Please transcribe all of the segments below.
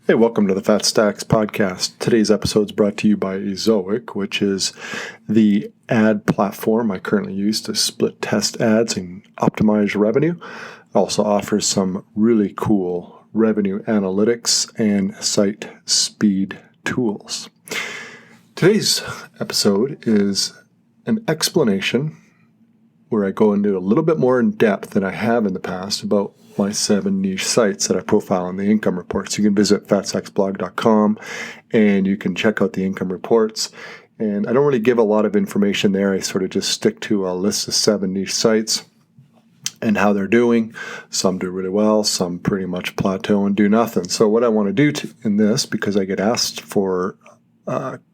Hey, welcome to the Fat Stacks podcast. Today's episode is brought to you by Ezoic, which is the ad platform I currently use to split test ads and optimize revenue. It also offers some really cool revenue analytics and site speed tools. Today's episode is an explanation where I go into a little bit more in depth than I have in the past about my 7 niche sites that I profile in the income reports. You can visit fatstacksblog.com and you can check out the income reports. And I don't really give a lot of information there. I sort of just stick to a list of 7 niche sites and how they're doing. Some do really well, some pretty much plateau and do nothing. So what I want to do in this, because I get asked for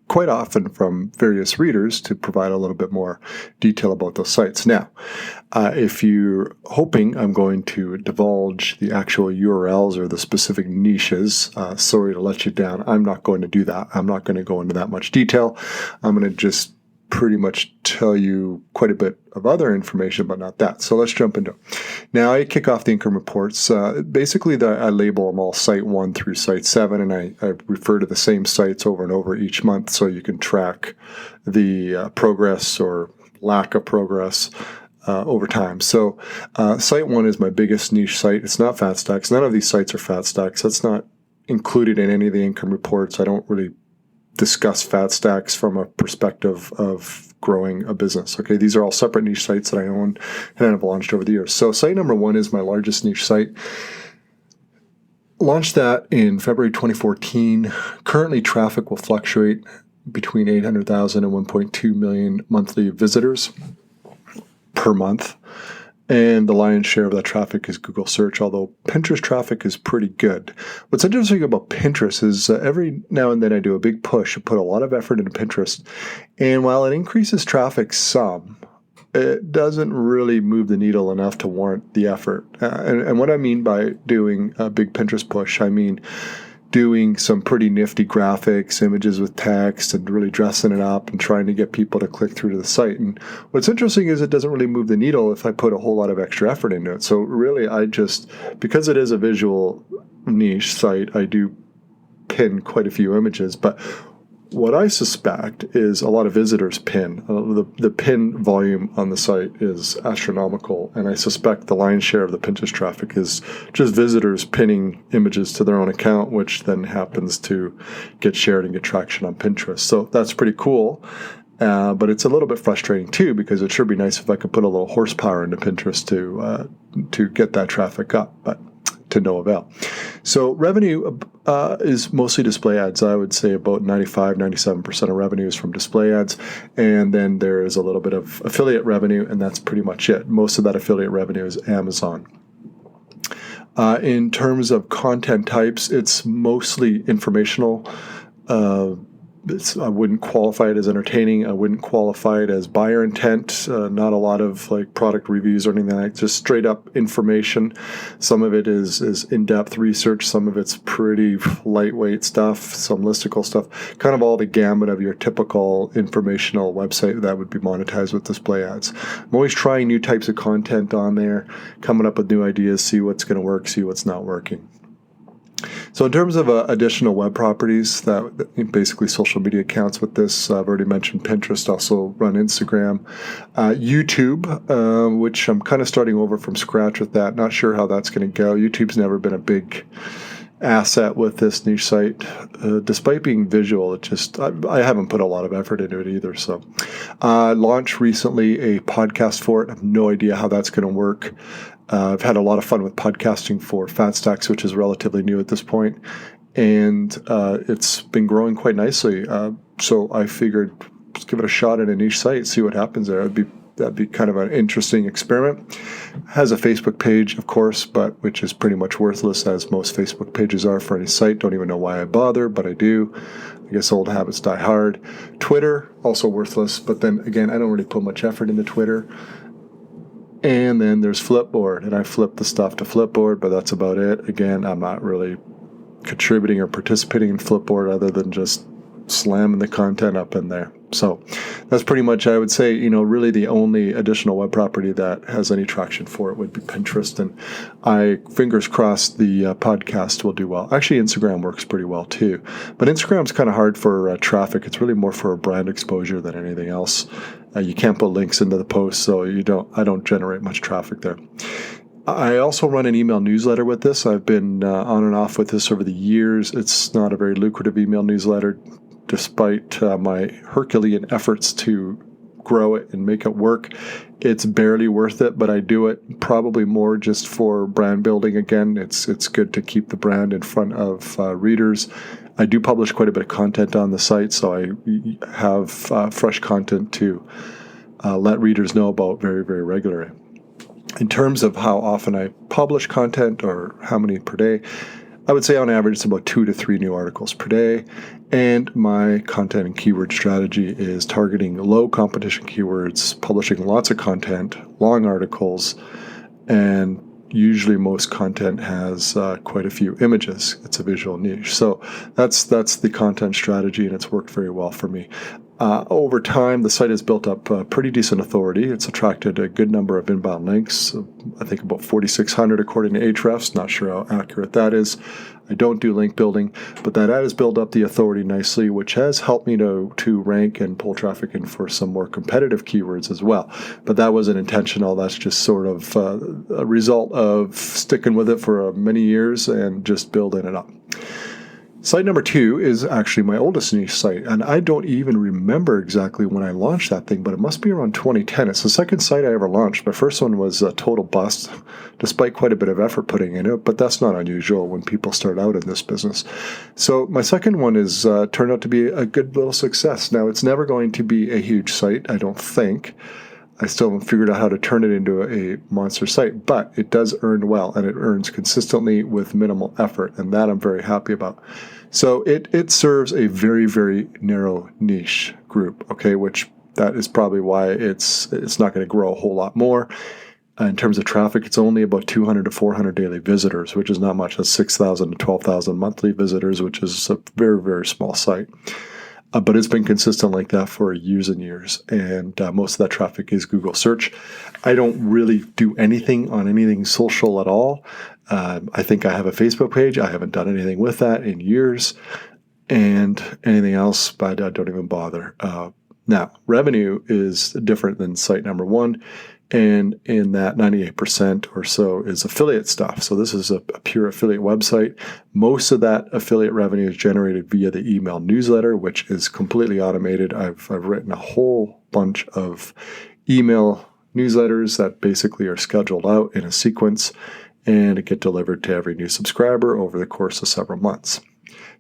quite often from various readers to provide a little bit more detail about those sites. Now, if you're hoping I'm going to divulge the actual URLs or the specific niches, sorry to let you down. I'm not going to do that. I'm not going to go into that much detail. I'm going to just pretty much tell you quite a bit of other information, but not that. So let's jump into it. Now, I kick off the income reports. Basically, I label them all Site 1 through Site 7, and I refer to the same sites over and over each month so you can track the progress or lack of progress over time. So Site 1 is my biggest niche site. It's not Fat Stacks. None of these sites are Fat Stacks. That's not included in any of the income reports. I don't really discuss Fat Stacks from a perspective of growing a business. Okay, these are all separate niche sites that I own and have launched over the years. So site number 1 is my largest niche site. Launched that in February 2014. Currently, traffic will fluctuate between 800,000 and 1.2 million monthly visitors per month. And the lion's share of that traffic is Google search, although Pinterest traffic is pretty good. What's interesting about Pinterest is every now and then I do a big push. I put a lot of effort into Pinterest. And while it increases traffic some, it doesn't really move the needle enough to warrant the effort. And what I mean by doing a big Pinterest push, I mean doing some pretty nifty graphics, images with text, and really dressing it up and trying to get people to click through to the site. And what's interesting is it doesn't really move the needle if I put a whole lot of extra effort into it. So really, because it is a visual niche site, I do pin quite a few images. But what I suspect is a lot of visitors pin. The pin volume on the site is astronomical, and I suspect the lion's share of the Pinterest traffic is just visitors pinning images to their own account, which then happens to get shared and get traction on Pinterest. So that's pretty cool, but it's a little bit frustrating too, because it sure be nice if I could put a little horsepower into Pinterest to get that traffic up, but to no avail. So revenue is mostly display ads. I would say about 97% of revenue is from display ads. And then there is a little bit of affiliate revenue, and that's pretty much it. Most of that affiliate revenue is Amazon. In terms of content types, it's mostly informational. I wouldn't qualify it as entertaining. I wouldn't qualify it as buyer intent. Not a lot of like product reviews or anything like that. Just straight up information. Some of it is in-depth research. Some of it's pretty lightweight stuff. Some listicle stuff. Kind of all the gamut of your typical informational website that would be monetized with display ads. I'm always trying new types of content on there, coming up with new ideas, see what's going to work, see what's not working. So in terms of additional web properties, that basically social media accounts with this, I've already mentioned Pinterest, also run Instagram. YouTube, which I'm kind of starting over from scratch with that. Not sure how that's going to go. YouTube's never been a big asset with this niche site. Despite being visual, I haven't put a lot of effort into it either. So launched recently a podcast for it. I have no idea how that's going to work. I've had a lot of fun with podcasting for Fat Stacks, which is relatively new at this point, and it's been growing quite nicely. So I figured, let's give it a shot at a niche site, see what happens there. That'd be kind of an interesting experiment. Has a Facebook page, of course, but which is pretty much worthless, as most Facebook pages are for any site. Don't even know why I bother, but I do. I guess old habits die hard. Twitter, also worthless, but then again, I don't really put much effort into Twitter. And then there's Flipboard, and I flip the stuff to Flipboard, but that's about it. Again, I'm not really contributing or participating in Flipboard other than just slamming the content up in there. So that's pretty much, I would say, really the only additional web property that has any traction for it would be Pinterest. And I, fingers crossed, the podcast will do well. Actually, Instagram works pretty well too. But Instagram's kind of hard for traffic. It's really more for brand exposure than anything else. You can't put links into the post, so I don't generate much traffic there. I also run an email newsletter with this. I've been on and off with this over the years. It's not a very lucrative email newsletter, despite my Herculean efforts to grow it and make it work. It's barely worth it, but I do it probably more just for brand building. Again, it's good to keep the brand in front of readers. I do publish quite a bit of content on the site, so I have fresh content to let readers know about very, very regularly. In terms of how often I publish content or how many per day, I would say on average it's about 2 to 3 new articles per day. And my content and keyword strategy is targeting low competition keywords, publishing lots of content, long articles, and usually most content has quite a few images. It's a visual niche. So that's the content strategy, and it's worked very well for me. Over time, the site has built up pretty decent authority. It's attracted a good number of inbound links, I think about 4,600 according to Ahrefs. Not sure how accurate that is. I don't do link building, but that has built up the authority nicely, which has helped me to rank and pull traffic in for some more competitive keywords as well. But that wasn't intentional. That's just sort of a result of sticking with it for many years and just building it up. Site number 2 is actually my oldest niche site, and I don't even remember exactly when I launched that thing, but it must be around 2010. It's the second site I ever launched. My first one was a total bust, despite quite a bit of effort putting in it, but that's not unusual when people start out in this business. So my second one is turned out to be a good little success. Now, it's never going to be a huge site, I don't think. I still haven't figured out how to turn it into a monster site, but it does earn well, and it earns consistently with minimal effort, and that I'm very happy about. So it serves a very, very narrow niche group, okay, which that is probably why it's not going to grow a whole lot more. In terms of traffic, it's only about 200 to 400 daily visitors, which is not much. That's 6,000 to 12,000 monthly visitors, which is a very, very small site. But it's been consistent like that for years and years, and most of that traffic is Google search. I don't really do anything on anything social at all. I think I have a Facebook page. I haven't done anything with that in years, and anything else, but I don't even bother. Now, revenue is different than site number 1, and in that 98% or so is affiliate stuff. So this is a pure affiliate website. Most of that affiliate revenue is generated via the email newsletter, which is completely automated. I've written a whole bunch of email newsletters that basically are scheduled out in a sequence and get delivered to every new subscriber over the course of several months.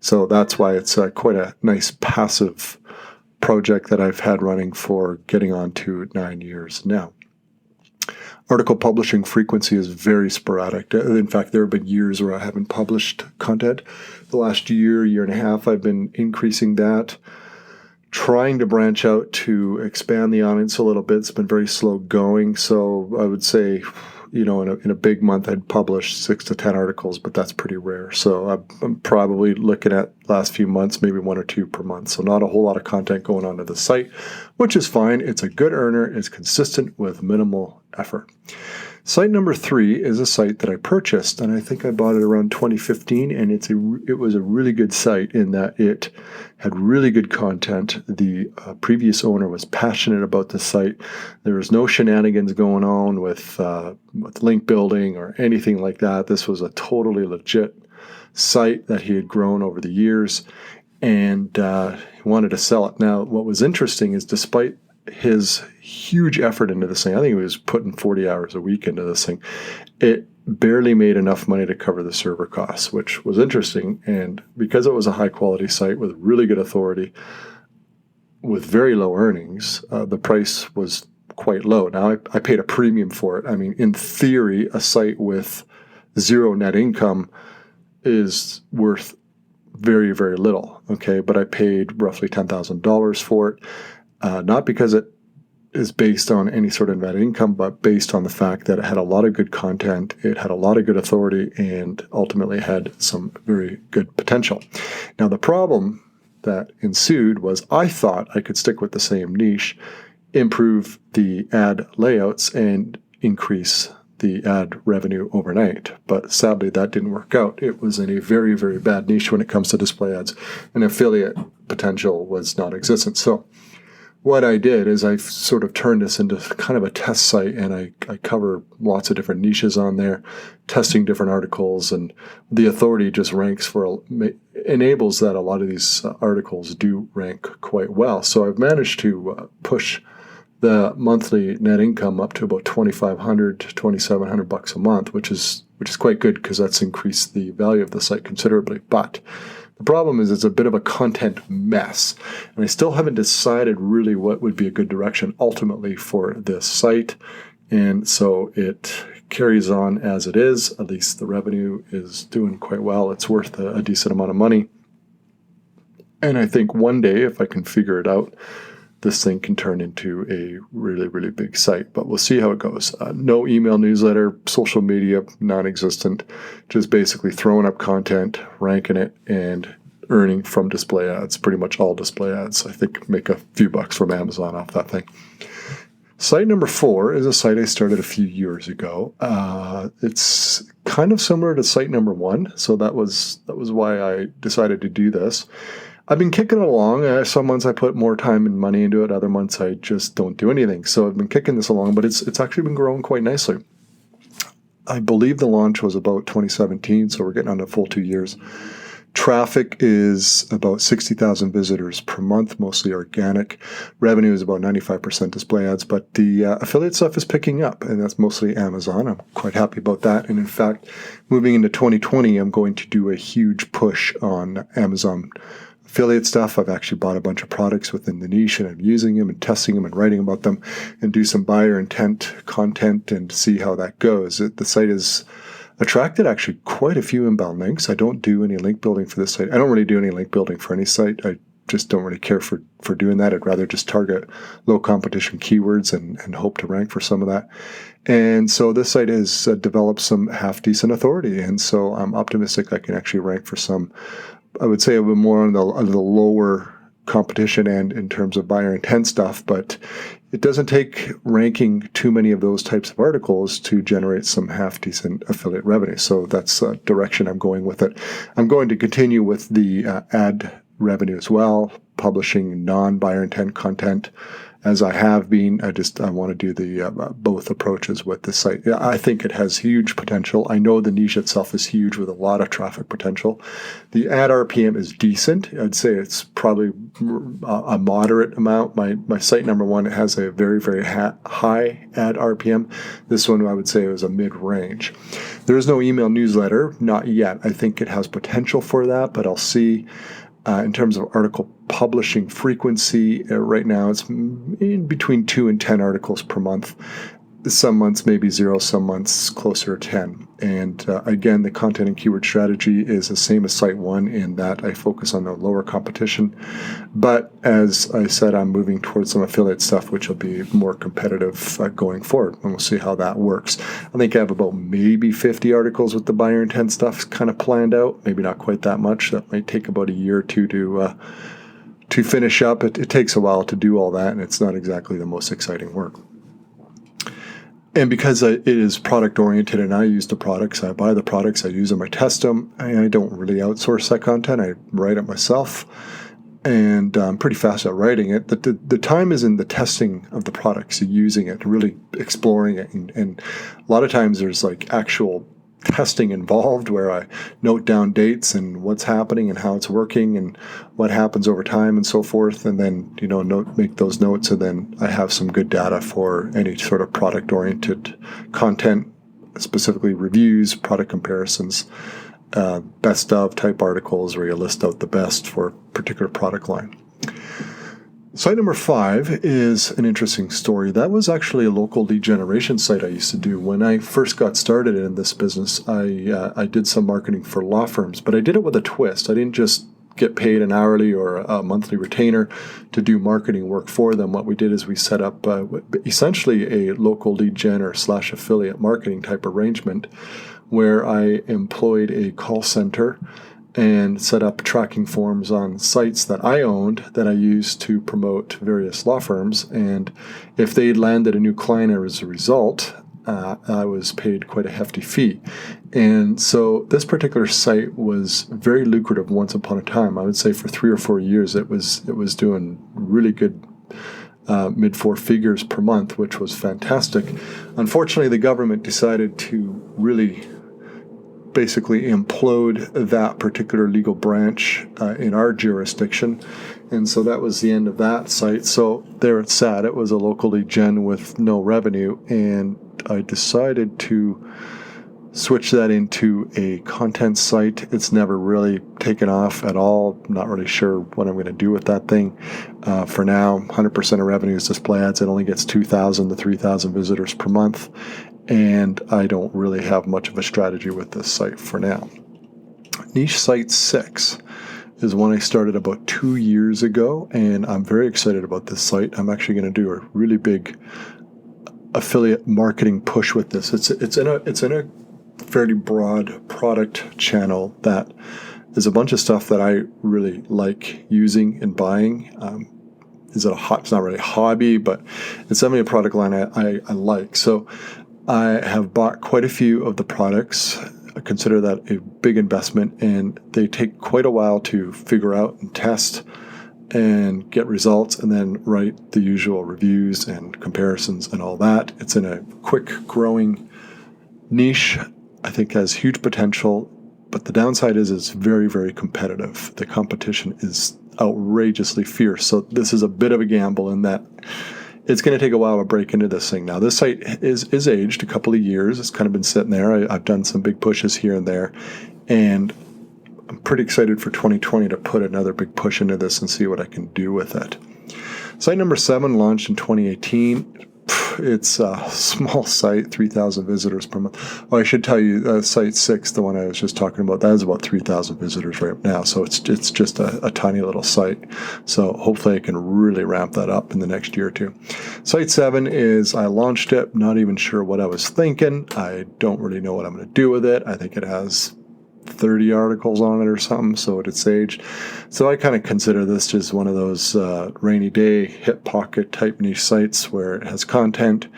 So that's why it's quite a nice passive project that I've had running for getting on to 9 years now. Article publishing frequency is very sporadic. In fact, there have been years where I haven't published content. The last year and a half, I've been increasing that, trying to branch out to expand the audience a little bit. It's been very slow going. So I would say, in a big month, I'd publish 6 to 10 articles, but that's pretty rare. So I'm probably looking at last few months, maybe 1 or 2 per month. So not a whole lot of content going onto the site, which is fine. It's a good earner. It's consistent with minimal effort. Site number 3 is a site that I purchased, and I think I bought it around 2015, and it was a really good site in that it had really good content. The previous owner was passionate about the site. There was no shenanigans going on with link building or anything like that. This was a totally legit site that he had grown over the years, and he wanted to sell it. Now, what was interesting is despite his huge effort into this thing, I think he was putting 40 hours a week into this thing, it barely made enough money to cover the server costs, which was interesting. And because it was a high quality site with really good authority, with very low earnings, the price was quite low. Now, I paid a premium for it. I mean, in theory, a site with zero net income is worth very, very little, okay? But I paid roughly $10,000 for it. Not because it is based on any sort of net income, but based on the fact that it had a lot of good content, it had a lot of good authority, and ultimately had some very good potential. Now, the problem that ensued was I thought I could stick with the same niche, improve the ad layouts, and increase the ad revenue overnight. But sadly, that didn't work out. It was in a very, very bad niche when it comes to display ads, and affiliate potential was non-existent. So what I did is I sort of turned this into kind of a test site, and I cover lots of different niches on there, testing different articles, and the authority just enables that a lot of these articles do rank quite well. So I've managed to push the monthly net income up to about $2,500 to $2,700 a month, which is quite good because that's increased the value of the site considerably. But the problem is it's a bit of a content mess, and I still haven't decided really what would be a good direction ultimately for this site. And so it carries on as it is. At least the revenue is doing quite well. It's worth a decent amount of money. And I think one day, if I can figure it out, this thing can turn into a really, really big site. But we'll see how it goes. No email newsletter, social media, non-existent. Just basically throwing up content, ranking it, and earning from display ads. Pretty much all display ads. I think make a few bucks from Amazon off that thing. Site number 4 is a site I started a few years ago. It's kind of similar to site number 1, so that was why I decided to do this. I've been kicking it along. Some months I put more time and money into it. Other months I just don't do anything. So I've been kicking this along, but it's actually been growing quite nicely. I believe the launch was about 2017, so we're getting on a full 2 years. Traffic is about 60,000 visitors per month, mostly organic. Revenue is about 95% display ads, but the affiliate stuff is picking up, and that's mostly Amazon. I'm quite happy about that. And in fact, moving into 2020, I'm going to do a huge push on Amazon affiliate stuff. I've actually bought a bunch of products within the niche, and I'm using them and testing them and writing about them, and do some buyer intent content and see how that goes. The site is attracted actually quite a few inbound links. I don't do any link building for this site. I don't really do any link building for any site. I just don't really care for doing that. I'd rather just target low competition keywords and hope to rank for some of that. And so this site has developed some half decent authority. And so I'm optimistic I can actually rank for some, I would say a bit more on the lower competition end in terms of buyer intent stuff, but it doesn't take ranking too many of those types of articles to generate some half-decent affiliate revenue. So that's the direction I'm going with it. I'm going to continue with the ad revenue as well, publishing non-buyer intent content as I have been. I want to do the both approaches with this site. Yeah, I think it has huge potential. I know the niche itself is huge with a lot of traffic potential. The ad RPM is decent. I'd say it's probably a moderate amount. My site number 1, it has a very, very high ad RPM. This one I would say was a mid-range. There is no email newsletter, not yet. I think it has potential for that, but I'll see. In terms of article publishing frequency, right now it's in between 2 and 10 articles per month. Some months maybe 0, some months closer to 10. And again, the content and keyword strategy is the same as Site 1 in that I focus on the lower competition. But as I said, I'm moving towards some affiliate stuff, which will be more competitive going forward. And we'll see how that works. I think I have about maybe 50 articles with the buyer intent stuff kind of planned out. Maybe not quite that much. That might take about a year or two to finish up. It takes a while to do all that, and it's not exactly the most exciting work. And because it is product-oriented and I use the products, I buy the products, I use them, I test them, I don't really outsource that content. I write it myself, and I'm pretty fast at writing it. The time is in the testing of the products, using it, really exploring it. And a lot of times there's like actual testing involved where I note down dates and what's happening and how it's working and what happens over time and so forth, and then make those notes, and then I have some good data for any sort of product-oriented content, specifically reviews, product comparisons, best of type articles where you list out the best for a particular product line. Site number 5 is an interesting story. That was actually a local lead generation site I used to do. When I first got started in this business, I did some marketing for law firms, but I did it with a twist. I didn't just get paid an hourly or a monthly retainer to do marketing work for them. What we did is we set up essentially a local lead gen or / affiliate marketing type arrangement where I employed a call center and set up tracking forms on sites that I owned that I used to promote various law firms. And if they landed a new client as a result, I was paid quite a hefty fee. And so this particular site was very lucrative once upon a time. I would say for 3 or 4 years it was doing really good mid 4 figures per month, which was fantastic. Unfortunately, the government decided to really basically implode that particular legal branch in our jurisdiction. And so that was the end of that site. So there it sat. It was a locally gen with no revenue. And I decided to switch that into a content site. It's never really taken off at all. I'm not really sure what I'm going to do with that thing. For now, 100% of revenue is display ads. It only gets 2,000 to 3,000 visitors per month. And I don't really have much of a strategy with this site for now. Niche Site 6 is one I started about 2 years ago, and I'm very excited about this site. I'm actually going to do a really big affiliate marketing push with this. It's in a fairly broad product channel that is a bunch of stuff that I really like using and buying. It's not really a hobby, but it's definitely a product line I like. So I have bought quite a few of the products. I consider that a big investment, and they take quite a while to figure out and test and get results, and then write the usual reviews and comparisons and all that. It's in a quick growing niche. I think has huge potential, but the downside is it's very, very competitive. The competition is outrageously fierce. So this is a bit of a gamble in that it's going to take a while to break into this thing. Now, this site is aged a couple of years. It's kind of been sitting there. I've done some big pushes here and there, and I'm pretty excited for 2020 to put another big push into this and see what I can do with it. Site number 7 launched in 2018. It's a small site, 3,000 visitors per month. Oh, I should tell you, Site 6, the one I was just talking about, that is about 3,000 visitors right now. So it's just a tiny little site. So hopefully I can really ramp that up in the next year or two. Site 7 is, I launched it, not even sure what I was thinking. I don't really know what I'm going to do with it. I think it has 30 articles on it or something, so it's aged. So I kind of consider this just one of those rainy day hip pocket type niche sites where it has content,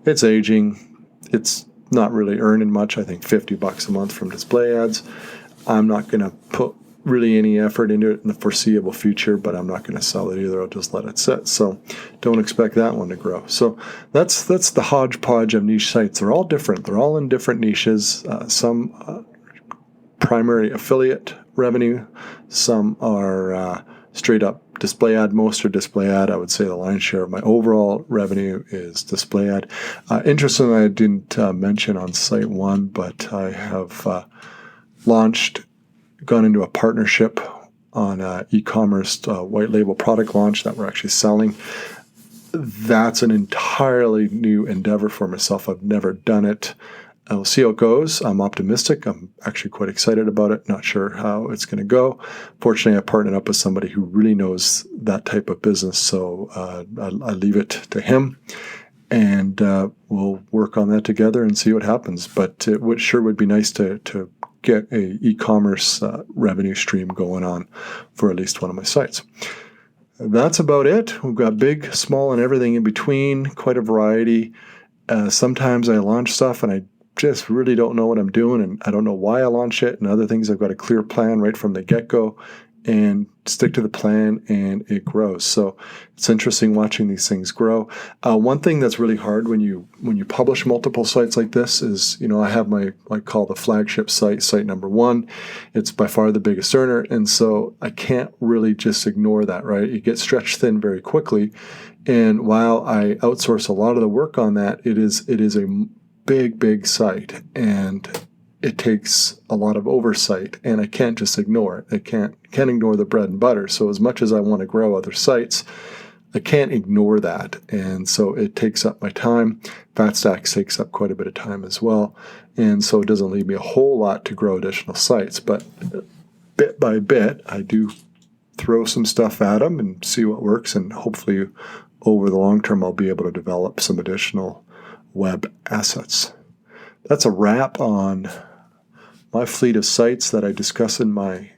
it's aging, it's not really earning much. I think $50 a month from display ads. I'm not going to put really any effort into it in the foreseeable future, but I'm not going to sell it either. I'll just let it sit. So don't expect that one to grow. So that's the hodgepodge of niche sites. They're all different. They're all in different niches. Some primary affiliate revenue. Some are straight up display ad. Most are display ad. I would say the lion's share of my overall revenue is display ad. Interestingly, I didn't mention on Site 1, but I have gone into a partnership on e-commerce white label product launch that we're actually selling. That's an entirely new endeavor for myself. I've never done it. We'll see how it goes. I'm optimistic. I'm actually quite excited about it. Not sure how it's going to go. Fortunately, I partnered up with somebody who really knows that type of business, so I leave it to him, and we'll work on that together and see what happens. But it would be nice to get a e-commerce revenue stream going on for at least one of my sites. That's about it. We've got big, small, and everything in between. Quite a variety. Sometimes I launch stuff and I just really don't know what I'm doing, and I don't know why I launch it, and other things I've got a clear plan right from the get-go and stick to the plan, and it grows. So it's interesting watching these things grow. One thing that's really hard when you publish multiple sites like this is, I have I call the flagship site, Site number 1. It's by far the biggest earner, and so I can't really just ignore that, right? You get stretched thin very quickly, and while I outsource a lot of the work on that, it is a big site, and it takes a lot of oversight, and I can't just ignore it. I can't ignore the bread and butter. So as much as I want to grow other sites, I can't ignore that, and so it takes up my time. FatStacks takes up quite a bit of time as well, and so it doesn't leave me a whole lot to grow additional sites. But bit by bit, I do throw some stuff at them and see what works, and hopefully over the long term I'll be able to develop some additional web assets. That's a wrap on my fleet of sites that I discuss in my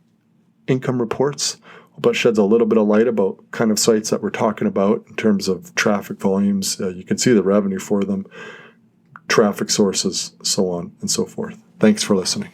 income reports. But sheds a little bit of light about kind of sites that we're talking about in terms of traffic volumes. You can see the revenue for them, traffic sources, so on and so forth. Thanks for listening.